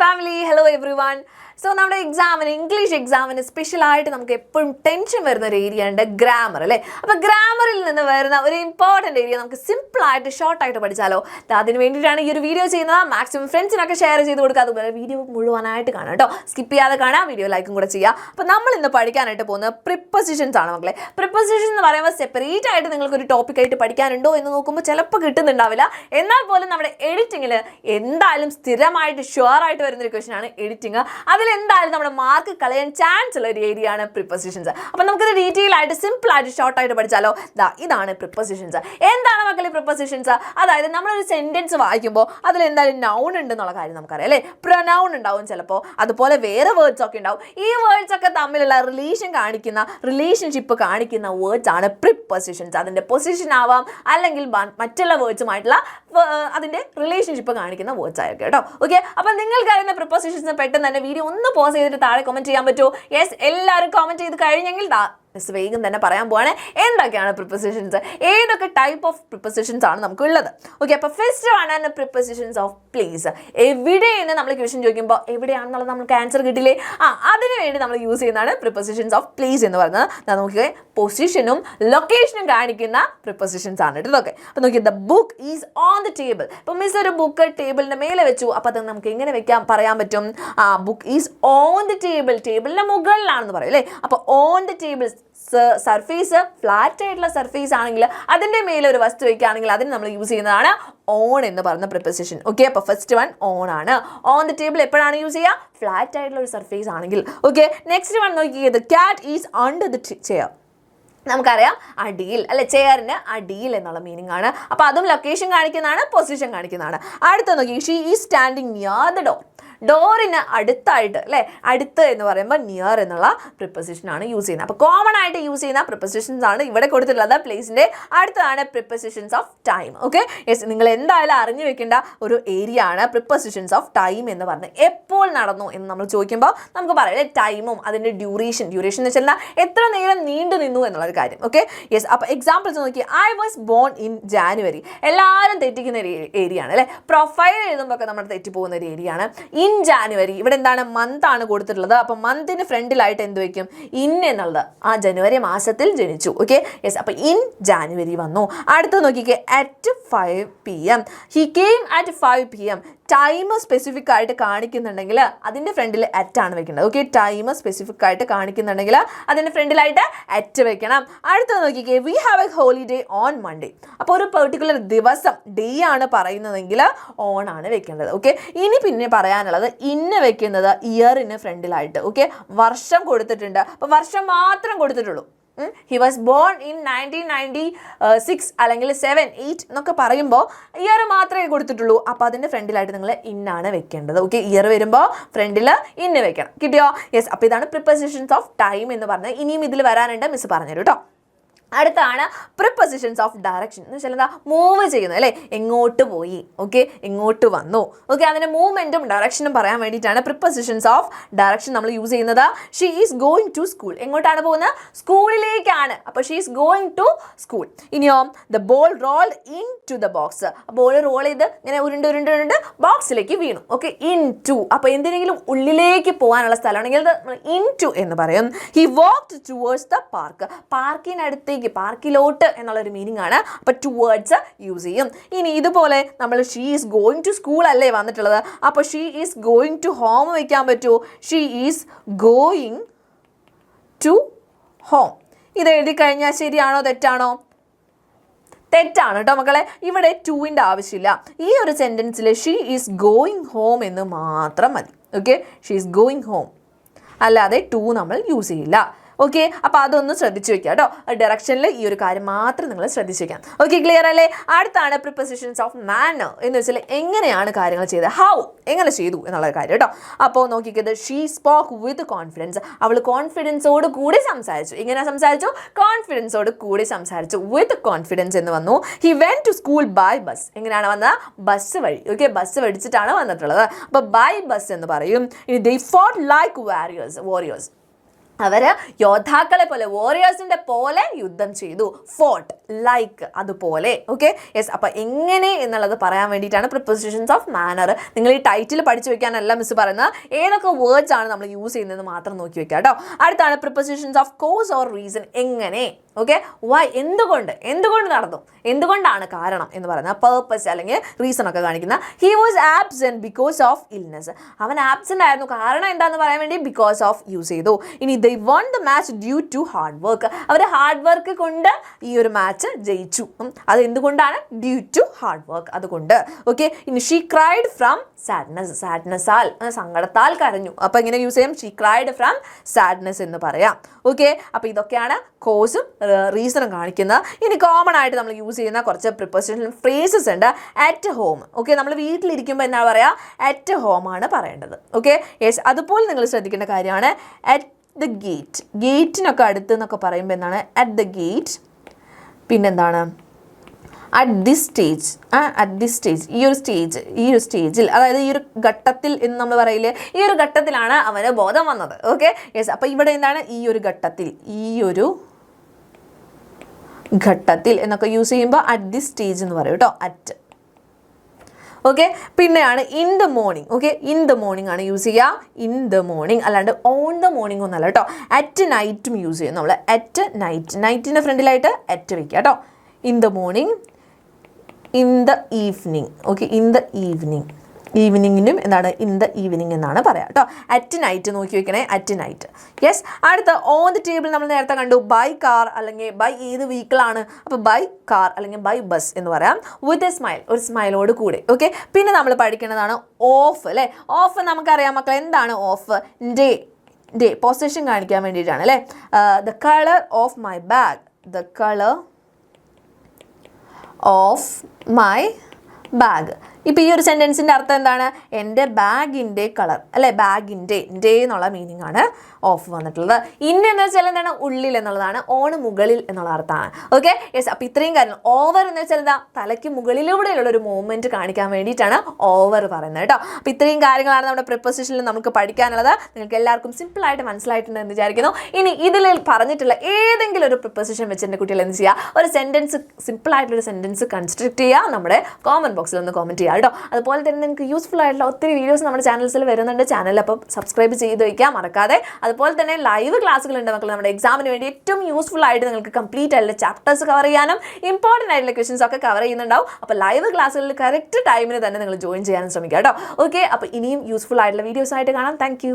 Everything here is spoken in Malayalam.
family, hello everyone. So നമ്മുടെ ഇംഗ്ലീഷ് എക്സാമിന് സ്പെഷ്യലായിട്ട് നമുക്ക് എപ്പോഴും ടെൻഷൻ വരുന്ന ഒരു ഏരിയ ഉണ്ട് ഗ്രാമർ അല്ലേ. അപ്പോൾ ഗ്രാമറിൽ നിന്ന് വരുന്ന ഒരു ഇമ്പോർട്ടൻ്റ് ഏരിയ നമുക്ക് സിമ്പിളായിട്ട് ഷോർട്ടായിട്ട് പഠിച്ചാലോ. അതിന് വേണ്ടിയിട്ടാണ് ഈ ഒരു വീഡിയോ ചെയ്യുന്നത്. മാക്സിമം ഫ്രണ്ട്സിനൊക്കെ ഷെയർ ചെയ്ത് കൊടുക്കുക. അതുപോലെ വീഡിയോ മുഴുവനായിട്ട് കാണാം കേട്ടോ, സ്കിപ്പ് ചെയ്യാതെ കാണാം, വീഡിയോ ലൈക്കും കൂടെ ചെയ്യുക. അപ്പോൾ നമ്മൾ ഇന്ന് പഠിക്കാനായിട്ട് പോകുന്നത് പ്രിപ്പോസിഷൻസ് ആണ് മക്കളെ. പ്രിപ്പോസിഷൻ എന്ന് പറയുമ്പോൾ സെപ്പറേറ്റ് ആയിട്ട് നിങ്ങൾക്കൊരു ടോപ്പിക്കായിട്ട് പഠിക്കാനുണ്ടോ എന്ന് നോക്കുമ്പോൾ ചിലപ്പോൾ കിട്ടുന്നുണ്ടാവില്ല. എന്നാൽ പോലും നമ്മുടെ എഡിറ്റിങ്ങിൽ എന്തായാലും സ്ഥിരമായിട്ട് ഷുവറായിട്ട് വരുന്നൊരു ക്വസ്റ്റൻ ആണ് എഡിറ്റിംഗ്. അതിൽ എന്തായാലും നമ്മുടെ മാർക്ക് കളയാൻ ചാൻസ് ഉള്ള ഒരു ഏരിയ ആണ് പ്രിപ്പോസിഷൻസ്. അപ്പം നമുക്കിത് ഡീറ്റെയിൽ ആയിട്ട് സിമ്പിൾ ആയിട്ട് ഷോർട്ട് ആയിട്ട് പഠിച്ചാലോ. ഇതാണ് പ്രിപ്പോസിഷൻസ്. എന്താണ് മക്കളെ പ്രിപ്പോസിഷൻസ്? അതായത് നമ്മളൊരു സെന്റൻസ് വായിക്കുമ്പോൾ അതിൽ എന്തായാലും നൗൺ ഉണ്ടെന്നുള്ള കാര്യം നമുക്കറിയാം അല്ലേ. പ്രൊനൗൺ ഉണ്ടാവും ചിലപ്പോൾ, അതുപോലെ വേറെ വേർഡ്സ് ഒക്കെ ഉണ്ടാവും. ഈ വേർഡ്സ് ഒക്കെ തമ്മിലുള്ള റിലേഷൻഷിപ്പ് കാണിക്കുന്ന വേർഡ്സ് ആണ് പ്രിപ്പോസിഷൻസ്. അതിൻ്റെ പൊസിഷൻ ആവാം, അല്ലെങ്കിൽ മറ്റുള്ള വേർഡ്സുമായിട്ടുള്ള അതിൻ്റെ റിലേഷൻഷിപ്പ് കാണിക്കുന്ന വേർഡ്സ് ആയിരിക്കും കേട്ടോ. ഓക്കെ, അപ്പം നിങ്ങൾക്ക് അറിയുന്ന പ്രിപ്പോസിഷൻസ് പെട്ടെന്ന് തന്നെ വീഡിയോ ഒന്ന് പോസ് ചെയ്തിട്ട് താഴെ കമന്റ് ചെയ്യാൻ പറ്റുമോ? യെസ്, എല്ലാവരും കമന്റ് ചെയ്ത് കഴിഞ്ഞെങ്കിൽ വേഗം തന്നെ പറയാൻ പോവാണ് എന്തൊക്കെയാണ് പ്രിപ്പോസിഷൻസ്, ഏതൊക്കെ ടൈപ്പ് ഓഫ് പ്രിപ്പോസിഷൻസ് ആണ് നമുക്ക് ഉള്ളത്. ഓക്കെ, അപ്പോൾ ഫസ്റ്റ് ആണ് പ്രിപ്പോസിഷൻസ് ഓഫ് പ്ലേസ്. എവിടെയെന്ന് നമ്മൾ ക്വസ്റ്റ്യൻ ചോദിക്കുമ്പോൾ എവിടെയാണെന്നുള്ളത് നമുക്ക് ആൻസർ കിട്ടില്ലേ. അതിന് വേണ്ടി നമ്മൾ യൂസ് ചെയ്യുന്നതാണ് പ്രിപ്പോസിഷൻസ് ഓഫ് പ്ലേസ് എന്ന് പറയുന്നത്. നമുക്ക് പൊസിഷനും ലൊക്കേഷനും കാണിക്കുന്ന പ്രിപ്പോസിഷൻസ് ആണ് ഇതൊക്കെ. അപ്പോൾ നോക്കി, the book is on the table. ഇപ്പോൾ മിസ് ഒരു ബുക്ക് ടേബിളിൻ്റെ മേലെ വെച്ചു, അപ്പോൾ അത് നമുക്ക് എങ്ങനെ പറയാൻ പറ്റും? Book is on the table. ടേബിളിൻ്റെ മുകളിലാണെന്ന് പറയും അല്ലേ. അപ്പോൾ on the table surface flat ആയിട്ടുള്ള സർഫേസ് ആണെങ്കിൽ അതിൻ്റെ മേലെ ഒരു വസ്തു വയ്ക്കുകയാണെങ്കിൽ അതിന് നമ്മൾ യൂസ് ചെയ്യുന്നതാണ് ഓൺ എന്ന് പറയുന്ന പ്രിപ്പോസിഷൻ. ഓക്കെ, അപ്പോൾ ഫസ്റ്റ് വൺ ഓൺ ആണ്. ഓൺ ദി ടേബിൾ എപ്പോഴാണ് യൂസ് ചെയ്യുക? ഫ്ലാറ്റ് ആയിട്ടുള്ള ഒരു സർഫേസ് ആണെങ്കിൽ. ഓക്കെ, നെക്സ്റ്റ് വൺ നോക്കിയത് cat is under the chair. നമുക്കറിയാം അടിയിൽ അല്ലെ, ചെയറിന് അടിയിൽ എന്നുള്ള മീനിങ് ആണ്. അപ്പോൾ അതും ലൊക്കേഷൻ കാണിക്കുന്നതാണ്, പൊസിഷൻ കാണിക്കുന്നതാണ്. അടുത്ത നോക്കി, she is standing near the door. ഡോറിന് അടുത്തായിട്ട് അല്ലേ, അടുത്ത് എന്ന് പറയുമ്പോൾ നിയർ എന്നുള്ള പ്രിപ്പോസിഷനാണ് യൂസ് ചെയ്യുന്നത്. അപ്പോൾ കോമൺ ആയിട്ട് യൂസ് ചെയ്യുന്ന പ്രിപ്പോസിഷൻസ് ആണ് ഇവിടെ കൊടുത്തിട്ടുള്ളത്. പ്ലേസിൻ്റെ അടുത്താണ് prepositions of time. Okay, yes, നിങ്ങൾ എന്തായാലും അറിഞ്ഞു വെക്കേണ്ട ഒരു ഏരിയ ആണ് പ്രിപ്പോസിഷൻസ് ഓഫ് ടൈം എന്ന് പറഞ്ഞത്. എപ്പോൾ നടന്നു എന്ന് നമ്മൾ ചോദിക്കുമ്പോൾ നമുക്ക് പറയാം ടൈമും അതിൻ്റെ ഡ്യൂറേഷൻ എന്ന് വെച്ചാൽ എത്ര നേരം നീണ്ടു നിന്നു എന്നുള്ളൊരു കാര്യം. ഓക്കെ, യെസ്, അപ്പോൾ എക്സാമ്പിൾസ് നോക്കി, I was born in January. എല്ലാവരും തെറ്റിക്കുന്ന ഒരു ഏരിയ ആണ് അല്ലേ. പ്രൊഫൈൽ എഴുതുമ്പോൾ ഒക്കെ നമ്മൾ തെറ്റിപ്പോകുന്ന ഒരു ഏരിയ ആണ്. ഇൻ ജാനുവരി, ഇവിടെ എന്താണ് മന്ത് ആണ് കൊടുത്തിട്ടുള്ളത്. അപ്പോൾ മന്തിന് ഫ്രണ്ടിലായിട്ട് എന്ത് വയ്ക്കും? ഇൻ എന്നുള്ളത്. ജനുവരി മാസത്തിൽ ജനിച്ചു. ഓക്കെ, യെസ്, അപ്പോൾ ഇൻ ജാനുവരി വന്നു. അടുത്ത് നോക്കിക്കേ, at 5 PM. He came at 5 PM. Time specific ആയിട്ട് കാണിക്കുന്നുണ്ടെങ്കിൽ അതിൻ്റെ ഫ്രണ്ടിൽ അറ്റ് ആണ് വെക്കേണ്ടത്. ഓക്കെ, ടൈം സ്പെസിഫിക് ആയിട്ട് കാണിക്കുന്നുണ്ടെങ്കിൽ അതിൻ്റെ ഫ്രണ്ടിലായിട്ട് അറ്റ് വെക്കണം. അടുത്തത് നോക്കിക്കേ, we have A holiday on Monday. അപ്പോൾ ഒരു പെർട്ടിക്കുലർ ദിവസം ഡേ ആണ് പറയുന്നതെങ്കിൽ ഓൺ ആണ് വെക്കേണ്ടത്. ഓക്കെ, ഇനി പിന്നെ പറയാനുള്ളത് ഇന്ന് വെക്കുന്നത് ഇയറിന് ഫ്രണ്ടിലായിട്ട്. ഓക്കെ, വർഷം കൊടുത്തിട്ടുണ്ട്, അപ്പോൾ വർഷം മാത്രം കൊടുത്തിട്ടുള്ളൂ. ഹി വാസ് ബോൺ ഇൻ 1996 അല്ലെങ്കിൽ 7, 8 എന്നൊക്കെ പറയുമ്പോൾ ഇയർ മാത്രമേ കൊടുത്തിട്ടുള്ളൂ. അപ്പോൾ അതിൻ്റെ ഫ്രണ്ടിലായിട്ട് നിങ്ങൾ ഇന്നാണ് വെക്കേണ്ടത്. ഓക്കെ, ഇയർ വരുമ്പോൾ ഫ്രണ്ടിൽ ഇന്ന് വെക്കണം. കിട്ടിയോ? യെസ്, അപ്പോൾ ഇതാണ് പ്രിപ്പോസിഷൻസ് ഓഫ് ടൈം എന്ന് പറഞ്ഞത്. ഇനിയും ഇതിൽ വരാനുണ്ട്, മിസ് പറഞ്ഞുതരും കേട്ടോ. അടുത്താണ് പ്രിപ്പോസിഷൻസ് ഓഫ് ഡയറക്ഷൻ. എന്ന് വെച്ചാൽ എന്താ? മൂവ് ചെയ്യുന്നത് അല്ലേ. എങ്ങോട്ട് പോയി, ഓക്കെ, എങ്ങോട്ട് വന്നു. ഓക്കെ, അതിൻ്റെ മൂവ്മെൻറ്റും ഡയറക്ഷനും പറയാൻ വേണ്ടിയിട്ടാണ് പ്രിപ്പോസിഷൻസ് ഓഫ് ഡയറക്ഷൻ നമ്മൾ യൂസ് ചെയ്യുന്നത്. She is going to school. എങ്ങോട്ടാണ് പോകുന്നത്? സ്കൂളിലേക്കാണ്. അപ്പോൾ she is going to school. ഇനിയോ, the ball rolled into the box. Ball roll ചെയ്ത് ഇങ്ങനെ ഉരുണ്ട് ബോക്സിലേക്ക് വീണു. Okay, into. അപ്പോൾ എന്തിനെങ്കിലും ഉള്ളിലേക്ക് പോകാനുള്ള സ്ഥലമാണെങ്കിൽ നമ്മൾ ഇൻ ടു എന്ന് പറയും. He walked towards the park. പാർക്കിനടുത്തേക്ക്, പാർക്കിലോട്ട് എന്നുള്ളൊരു മീനിങ് ആണ്. അപ്പോൾ ടുവേർഡ്സ് യൂസ് ചെയ്യും. ഇനി ഇതുപോലെ നമ്മൾ she is going to school അല്ലേ വന്നിട്ടുള്ളത്. അപ്പോൾ she is going to home വയ്ക്കാൻ പറ്റുമോ? She is going to home. ഇത് എഴുതി കഴിഞ്ഞാൽ ശരിയാണോ തെറ്റാണോ? തെറ്റാണ് കേട്ടോ മക്കളെ. ഇവിടെ ടുവിൻ്റെ ആവശ്യമില്ല. ഈ ഒരു സെൻറ്റൻസിൽ ഷീ ഈസ് ഗോയിങ് ഹോം എന്ന് മാത്രം മതി. Okay, she is going home, അല്ലാതെ ടു നമ്മൾ യൂസ് ചെയ്യില്ല. ഓക്കെ, അപ്പോൾ അതൊന്ന് ശ്രദ്ധിച്ചു വെക്കുക കേട്ടോ. ഡയറക്ഷനിൽ ഈ ഒരു കാര്യം മാത്രം നിങ്ങൾ ശ്രദ്ധിച്ചു വെക്കാം. ഓക്കെ, ക്ലിയർ അല്ലേ? അടുത്താണ് പ്രിപ്പോസിഷൻസ് ഓഫ് മാനർ. എന്ന് വെച്ചാൽ എങ്ങനെയാണ് കാര്യങ്ങൾ ചെയ്തത്, ഹൗ, എങ്ങനെ ചെയ്തു എന്നുള്ള കാര്യം കേട്ടോ. അപ്പോൾ നോക്കിക്കത്, ഷീ സ്പോക്ക് വിത്ത് കോൺഫിഡൻസ്. അവൾ കോൺഫിഡൻസോട് കൂടി സംസാരിച്ചു. എങ്ങനെ സംസാരിച്ചു? കോൺഫിഡൻസോട് കൂടി സംസാരിച്ചു. വിത്ത് കോൺഫിഡൻസ് എന്ന് വന്നു. He went to school by bus. എങ്ങനെയാണ് വന്നത്? ബസ് വഴി. ഓക്കെ, ബസ് മേടിച്ചിട്ടാണ് വന്നിട്ടുള്ളത്. അപ്പോൾ ബൈ ബസ് എന്ന് പറയും. ഇനി ദേ ഫോട്ട് ലൈക്ക് വാരിയേഴ്സ്. അവർ യോദ്ധാക്കളെ പോലെ വോറിയേഴ്സിൻ്റെ പോലെ യുദ്ധം ചെയ്തു. ഫോർട്ട് ലൈക്ക് അതുപോലെ. Okay yes. അപ്പോൾ എങ്ങനെ എന്നുള്ളത് പറയാൻ വേണ്ടിയിട്ടാണ് പ്രിപ്പോസിഷൻസ് ഓഫ് മാനർ. നിങ്ങൾ ഈ ടൈറ്റിൽ പഠിച്ചു വെക്കാനല്ല മിസ് പറയുന്നത്, ഏതൊക്കെ വേർഡ്സ് ആണ് നമ്മൾ യൂസ് ചെയ്യുന്നത് മാത്രം നോക്കി വെക്കുക കേട്ടോ. അടുത്താണ് prepositions of cause or reason. എങ്ങനെ, ഓക്കെ, വൈ, എന്തുകൊണ്ട് നടന്നു, എന്തുകൊണ്ടാണ് കാരണം എന്ന് പറയുന്നത്, പേർപ്പസ് അല്ലെങ്കിൽ റീസൺ ഒക്കെ കാണിക്കുന്ന. He was absent because of illness. അവൻ ആബ്സെന്റ് ആയിരുന്നു, കാരണം എന്താന്ന് പറയാൻ വേണ്ടി ബിക്കോസ് ഓഫ് യൂസ് ചെയ്തു. ഇനി they won the match due to hard work. അവർ ഹാർഡ് വർക്ക് കൊണ്ട് ഈ ഒരു മാച്ച് ജയിച്ചു. അത് എന്തുകൊണ്ടാണ്? ഡ്യൂ ടു ഹാർഡ് വർക്ക്, അതുകൊണ്ട്. ഓക്കെ. ഇനി ഷീ ക്രൈഡ് ഫ്രം സാഡ്നെസ്. സാഡ്നെസ്സാൽ, സങ്കടത്താൽ കരഞ്ഞു. അപ്പോൾ ഇങ്ങനെ യൂസ് ചെയ്യാം, ഷീ ക്രൈഡ് ഫ്രം സാഡ്നെസ് എന്ന് പറയാം. ഓക്കെ. അപ്പോൾ ഇതൊക്കെയാണ് കോസും റീസണും കാണിക്കുന്നത്. ഇനി കോമൺ ആയിട്ട് നമ്മൾ യൂസ് ചെയ്യുന്ന കുറച്ച് പ്രിപ്പോസിഷൻ ഫ്രേസസ് ഉണ്ട്. At home. ഓക്കെ, നമ്മൾ വീട്ടിലിരിക്കുമ്പോൾ എന്താ പറയുക? അറ്റ് ഹോം ആണ് പറയേണ്ടത്. Okay yes. അതുപോലെ നിങ്ങൾ ശ്രദ്ധിക്കേണ്ട കാര്യമാണ് അറ്റ് ദ ഗേറ്റ്. ഗേറ്റിനൊക്കെ അടുത്ത് എന്നൊക്കെ പറയുമ്പോൾ എന്താണ്? At the gate. പിന്നെന്താണ്? At this stage. At this stage, ഈ ഒരു സ്റ്റേജിൽ, അതായത് ഈ ഒരു ഘട്ടത്തിൽ എന്ന് നമ്മൾ പറയില്ലേ, ഈ ഒരു ഘട്ടത്തിലാണ് അവന് ബോധം വന്നത്. Okay yes. അപ്പോൾ ഇവിടെ എന്താണ്? ഈ ഒരു ഘട്ടത്തിൽ എന്നൊക്കെ യൂസ് ചെയ്യുമ്പോൾ അറ്റ് ദിസ് സ്റ്റേജ് എന്ന് പറയും കേട്ടോ, അറ്റ്. ഓക്കെ. പിന്നെയാണ് in the morning. Okay, in the morning ആണ് യൂസ് ചെയ്യുക, ഇൻ ദ മോർണിംഗ്, അല്ലാണ്ട് ഓൺ ദ മോർണിംഗ് ഒന്നല്ല കേട്ടോ. അറ്റ് നൈറ്റും യൂസ് ചെയ്യും നമ്മൾ, അറ്റ് നൈറ്റ്. നൈറ്റിൻ്റെ ഫ്രണ്ടിലായിട്ട് അറ്റ് വയ്ക്കുക കേട്ടോ. In the morning, in the evening. Okay, in the evening. ഈവനിങ്ങിനും എന്താണ്? ഇൻ ദ ഈവനിങ് എന്നാണ് പറയാം കേട്ടോ. അറ്റ് നൈറ്റ് നോക്കി വെക്കണേ, അറ്റ് നൈറ്റ്. യെസ്. അടുത്ത ഓൺ ദ ടേബിൾ നമ്മൾ നേരത്തെ കണ്ടു. ബൈ കാർ അല്ലെങ്കിൽ ബൈ ഏത് വെഹിക്കിളാണ്? അപ്പോൾ ബൈ കാർ അല്ലെങ്കിൽ ബൈ ബസ് എന്ന് പറയാം. വിത്ത് എ സ്മൈൽ, ഒരു സ്മൈലോട് കൂടെ. ഓക്കെ. പിന്നെ നമ്മൾ പഠിക്കുന്നതാണ് ഓഫ് അല്ലേ. ഓഫ് നമുക്കറിയാം മക്കളെ, എന്താണ് ഓഫ്? ഡേ പൊസിഷൻ കാണിക്കാൻ വേണ്ടിയിട്ടാണ് അല്ലേ. The colour of my bag. The colour of my bag. ഇപ്പോൾ ഈ ഒരു സെൻറ്റൻസിൻ്റെ അർത്ഥം എന്താണ്? എൻ്റെ ബാഗിൻ്റെ കളർ അല്ലേ. ബാഗിൻ്റെ ഡേ എന്നുള്ള മീനിങ് ആണ് ഓഫ് വന്നിട്ടുള്ളത്. ഇൻ എന്ന് വെച്ചാൽ എന്താണ്? ഉള്ളിൽ എന്നുള്ളതാണ്. ഓൺ മുകളിൽ എന്നുള്ള അർത്ഥമാണ്. Okay yes. അപ്പോൾ ഇത്രയും കാര്യങ്ങൾ. ഓവർ എന്ന് വെച്ചാൽ എന്താ? തലയ്ക്ക് മുകളിലൂടെയുള്ള ഒരു മൂവ്മെൻറ്റ് കാണിക്കാൻ വേണ്ടിയിട്ടാണ് ഓവർ പറയുന്നത് കേട്ടോ. അപ്പോൾ ഇത്രയും കാര്യങ്ങളാണ് നമ്മുടെ പ്രിപ്പോസിഷനിൽ നമുക്ക് പഠിക്കാനുള്ളത്. നിങ്ങൾക്ക് എല്ലാവർക്കും സിമ്പിളായിട്ട് മനസ്സിലായിട്ടുണ്ടെന്ന് വിചാരിക്കുന്നു. ഇനി ഇതിൽ പറഞ്ഞിട്ടുള്ള ഏതെങ്കിലും ഒരു പ്രിപ്പോസിഷൻ വെച്ച് എൻ്റെ കുട്ടികൾ എന്ത് ചെയ്യുക? ഒരു സെൻറ്റൻസ്, സിമ്പിളായിട്ടൊരു സെൻറ്റൻസ് കൺസ്ട്രക്ട് ചെയ്യുക. നമ്മുടെ കോമൻറ്റ് ബോക്സിൽ ഒന്ന് കോമൻറ്റ് ചെയ്യുക കേട്ടോ. അതുപോലെ തന്നെ നിങ്ങൾക്ക് യൂസ്ഫുൾ ആയിട്ടുള്ള ഒത്തിരി വീഡിയോസ് നമ്മുടെ ചാനൽസിൽ വരുന്നുണ്ട്. ചാനൽ അപ്പോൾ സബ്സ്ക്രൈബ് ചെയ്ത് വയ്ക്കുക മറക്കാതെ. അതുപോലെ തന്നെ ലൈവ് ക്ലാസ്സുകളുണ്ട് മക്കൾ. നമ്മുടെ എക്സാമിന് വേണ്ടി ഏറ്റവും യൂസ്ഫുൾ ആയിട്ട് നിങ്ങൾക്ക് കംപ്ലീറ്റ് ആയിട്ടുള്ള ചാപ്റ്റേഴ്സ് കവർ ചെയ്യാനും ഇമ്പോർട്ടൻ്റ് ആയിട്ടുള്ള ക്വസ്റ്റൻസ് ഒക്കെ കവർ ചെയ്യുന്നുണ്ടാവും. അപ്പോൾ ലൈവ് ക്ലാസ്സുകളിൽ കറക്റ്റ് ടൈമിന് തന്നെ നിങ്ങൾ ജോയിൻ ചെയ്യാനും ശ്രമിക്കുക കേട്ടോ. ഓക്കെ. അപ്പോൾ ഇനിയും യൂസ്ഫുൾ ആയിട്ടുള്ള വീഡിയോസ് ആയിട്ട് കാണാം. താങ്ക്